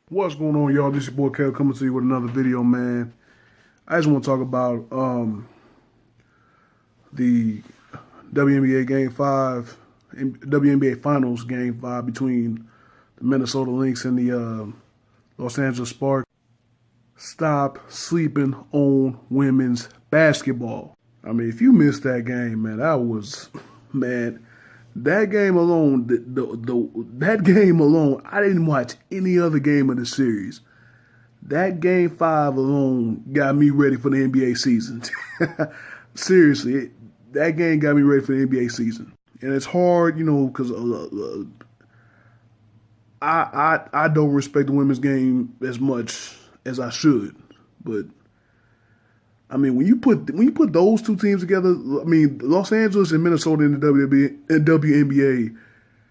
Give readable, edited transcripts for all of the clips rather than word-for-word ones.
What's going on, y'all? This is your boy Kev coming to you with another video, man. I just want to talk about the WNBA Game 5, WNBA Finals Game 5 between the Minnesota Lynx and the Los Angeles Sparks. Stop sleeping on women's basketball. I mean, if you missed that game, man, that game alone, that game alone, I didn't watch any other game of the series. That game 5 alone got me ready for the NBA season. Seriously, that game got me ready for the NBA season. And it's hard, because I don't respect the women's game as much as I should. But I mean, when you put those two teams together, I mean, Los Angeles and Minnesota in the WNBA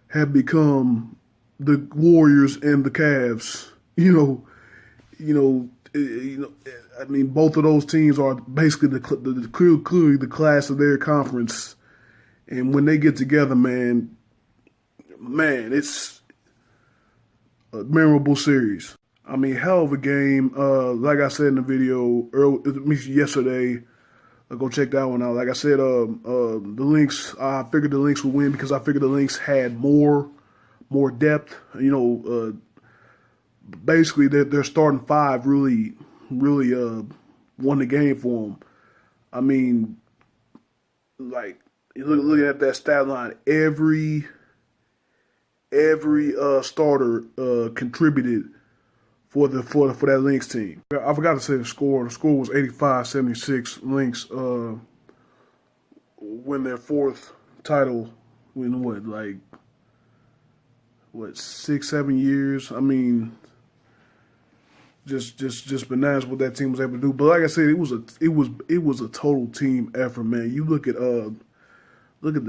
have become the Warriors and the Cavs. I mean, both of those teams are basically clearly the class of their conference. And when they get together, man, it's a memorable series. I mean, hell of a game. Like I said in the video yesterday, go check that one out. Like I said, the Lynx, I figured the Lynx would win because I figured the Lynx had more depth. Basically, their starting five really won the game for them. I mean, like, looking at that stat line, every starter contributed for that Lynx team. I forgot to say the score. The score was 85-76. Lynx win their fourth title in what 6-7 years. I mean, just bananas what that team was able to do. But like I said, it was a total team effort, man. You look at the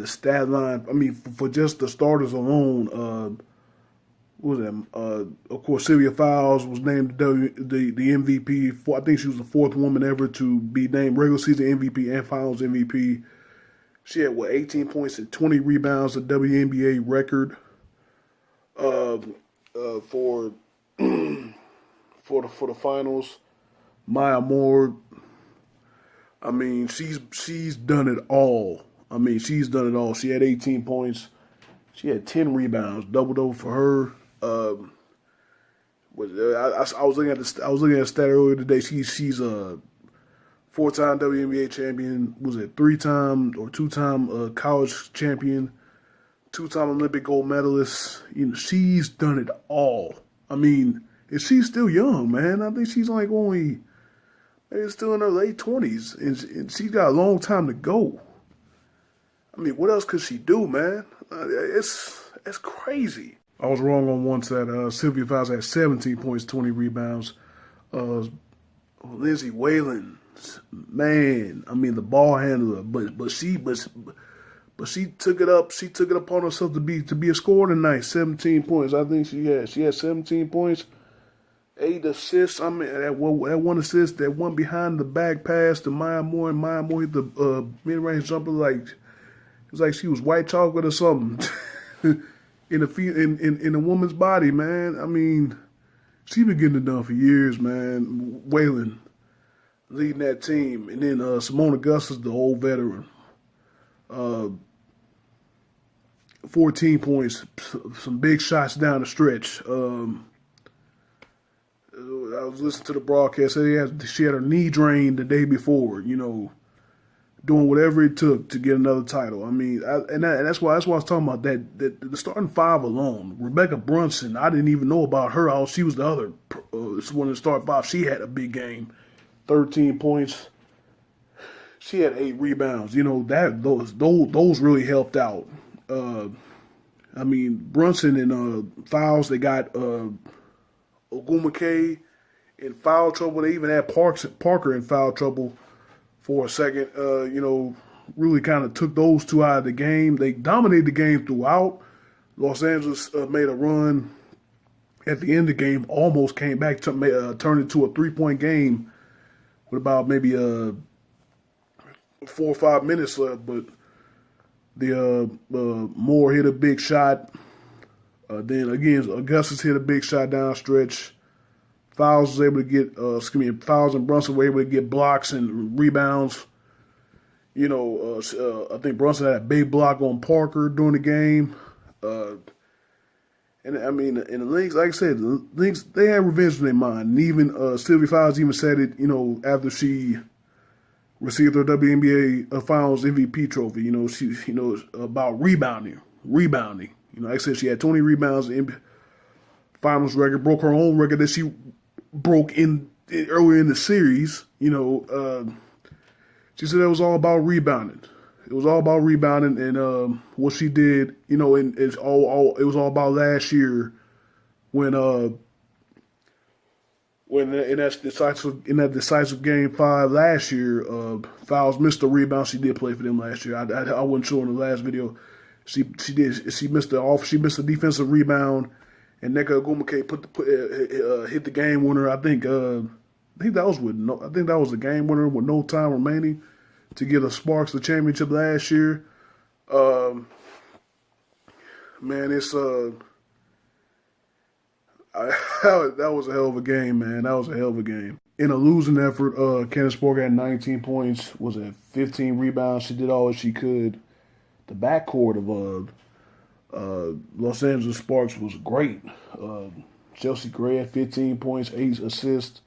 stat line. I mean, for just the starters alone, what was that? Of course, Sylvia Fowles was named the MVP. I think she was the fourth woman ever to be named regular season MVP and Finals MVP. She had 18 points and 20 rebounds, a WNBA record for the finals. Maya Moore. I mean, she's done it all. She had 18 points. She had 10 rebounds, double for her. I was looking at a stat earlier today. She's a 4-time WNBA champion. Was it 3-time or 2-time college champion? 2-time Olympic gold medalist. She's done it all. I mean, and she's still young, man. I think she's maybe still in her late 20s, and she's got a long time to go. I mean, what else could she do, man? It's crazy. I was wrong on one side. Sylvia Fowles had 17 points, 20 rebounds. Lindsay Whalen, man, I mean, the ball handler, but she took it up. She took it upon herself to be a scorer tonight. 17 points. I think she had 17 points, 8 assists. I mean, that one assist, that one behind the back pass to Maya Moore, and Maya Moore hit the mid-range jumper it's like she was white chocolate or something in a woman's body, man. I mean, she's been getting it done for years, man. Whalen leading that team, and then Simone Augustus, the old veteran, 14 points, some big shots down the stretch. I was listening to the broadcast. She had her knee drained the day before, doing whatever it took to get another title. I mean, that's why I was talking about that the starting five alone. Rebecca Brunson, I didn't even know about her. She was the other one in the starting five. She had a big game, 13 points. She had 8 rebounds. Those really helped out. I mean, Brunson and Fowles, they got Wnba in foul trouble. They even had Parker in foul trouble for a second. Really kind of took those two out of the game. They dominated the game throughout. Los Angeles made a run at the end of the game, almost came back to turn into a 3-point game with about maybe 4 or 5 minutes left. But the Moore hit a big shot. Then again, Augustus hit a big shot down stretch. Fouls was able to get, Fouls and Brunson were able to get blocks and rebounds. You know, I think Brunson had a big block on Parker during the game. And I mean, in the Lynx, like I said, the Lynx, they had revenge in their mind. And even Sylvia Fowles even said it, you know, after she received her WNBA Finals MVP trophy. You know, she, you know, about rebounding. You know, like I said, she had 20 rebounds in Finals record, broke her own record that she broke earlier in the series. You know, she said it was all about rebounding. It was all about rebounding and what she did. You know, and it was all about last year when in that decisive game 5 last year, Fowles missed the rebound. She did play for them last year. I wasn't sure in the last video. She missed the defensive rebound, and Nneka Ogwumike hit the game winner. I think that was the game winner with no time remaining to get the Sparks the championship last year. Man, it's that was a hell of a game, man. That was a hell of a game. In a losing effort, Candace Parker had 19 points, was at 15 rebounds. She did all that she could. The backcourt of Los Angeles Sparks was great. Chelsea Gray had 15 points, 8 assists.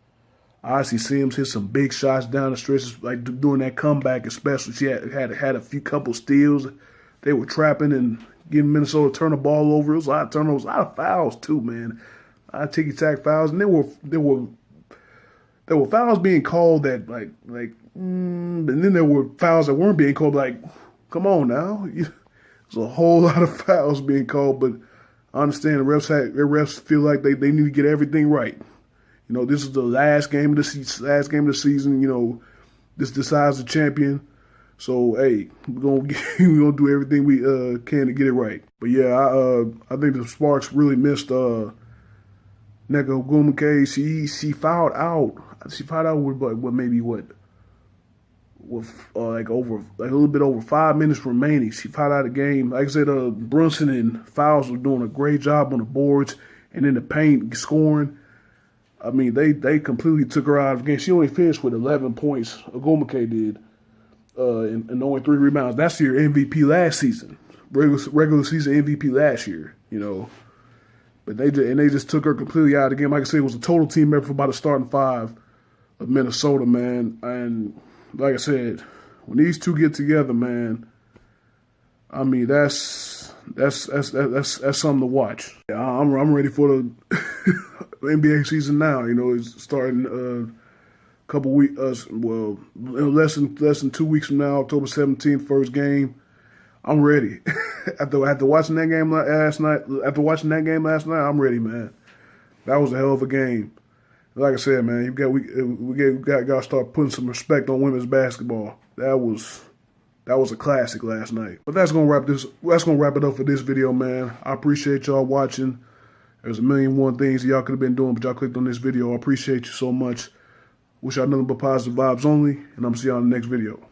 Odyssey Sims hit some big shots down the stretches, like during that comeback especially. She had a few couple steals. They were trapping and getting Minnesota to turn the ball over. It was a lot of turnovers, a lot of fouls too, man. A lot of ticky-tack fouls. And there were fouls being called that and then there were fouls that weren't being called. Like, come on now, there's a whole lot of fouls being called. But I understand the refs feel like they need to get everything right. You know, this is the last game of the season. You know, this decides the champion. So hey, we're gonna do everything we can to get it right. But yeah, I think the Sparks really missed Nneka Ogwumike. She fouled out. She fouled out with like a little bit over 5 minutes remaining. She fouled out the game. Like I said, Brunson and Fowles were doing a great job on the boards and in the paint scoring. I mean, they completely took her out of the game. She only finished with 11 points. Ogwumike did, and only 3 rebounds. That's your MVP last season, regular season MVP last year. You know, but they just took her completely out of the game. Like I said, it was a total team effort by the starting 5 of Minnesota, man. And like I said, when these two get together, man, I mean that's something to watch. I'm ready for the NBA season now. You know, it's starting a couple weeks. Less than 2 weeks from now, October 17th, first game. I'm ready. After watching that game last night, I'm ready, man. That was a hell of a game. Like I said, man, we got to start putting some respect on women's basketball. That was a classic last night. But that's gonna wrap it up for this video, man. I appreciate y'all watching. There's a million one things y'all could have been doing, but y'all clicked on this video. I appreciate you so much. Wish y'all nothing but positive vibes only, and I'm see y'all in the next video.